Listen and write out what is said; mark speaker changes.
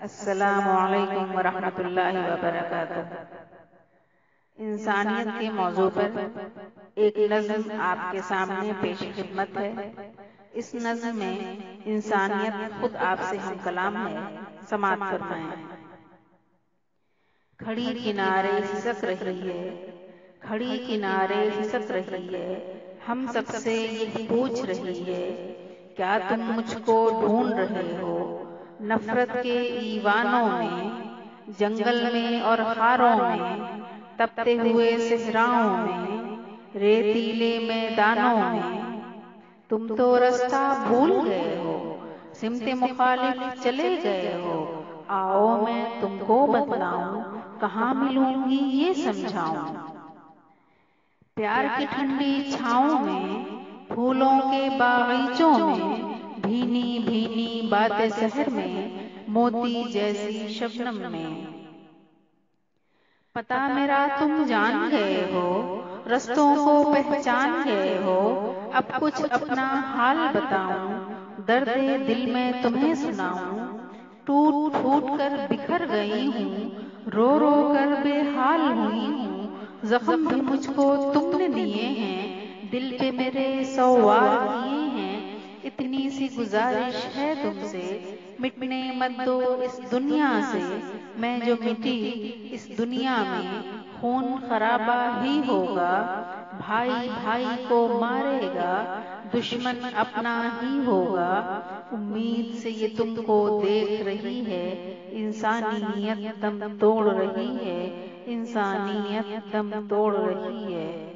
Speaker 1: السلام علیکم ورحمۃ اللہ وبرکاتہ۔ انسانیت کے موضوع پر ایک نظم آپ کے سامنے پیش خدمت ہے۔ اس نظم میں انسانیت خود آپ سے ہم کلام ہے، سماعت فرمائیں۔ کھڑی کنارے ہسک رہی ہے، کھڑی کنارے ہسک رہی ہے، ہم سب سے یہ پوچھ رہی ہے، کیا تم مجھ کو ڈھونڈ رہے ہو؟ نفرت کے ایوانوں میں، جنگل میں اور خاروں میں، تپتے ہوئے صحراؤں میں، ریتیلے میدانوں میں، تم تو رستہ بھول گئے ہو، سمت مخالف چلے گئے ہو۔ آؤ میں تم کو بتلاؤں، کہاں ملوں گی یہ سمجھاؤں۔ پیار کی ٹھنڈی چھاؤں میں، پھولوں کے باغیچوں میں، بھینی بھینی باتیں سحر میں، موتی جیسی شبنم میں۔ پتہ میرا تم جان گئے ہو، رستوں کو پہچان گئے ہو۔ اب کچھ اپنا حال بتاؤں، درد دل میں تمہیں سناؤں۔ ٹوٹ پھوٹ کر بکھر گئی ہوں، رو رو کر بے حال ہوئی ہوں۔ زخم بھی مجھ کو تم نے دیے ہیں، دل پہ میرے 100 وار کیے ہیں۔ اتنی سی گزارش ہے تم سے، مٹنے مت دو اس دنیا سے۔ میں جو مٹی اس دنیا میں، خون خرابہ ہی ہوگا۔ بھائی بھائی کو مارے گا، دشمن اپنا ہی ہوگا۔ امید سے یہ تم کو دیکھ رہی ہے، انسانیت دم توڑ رہی ہے، انسانیت دم توڑ رہی ہے۔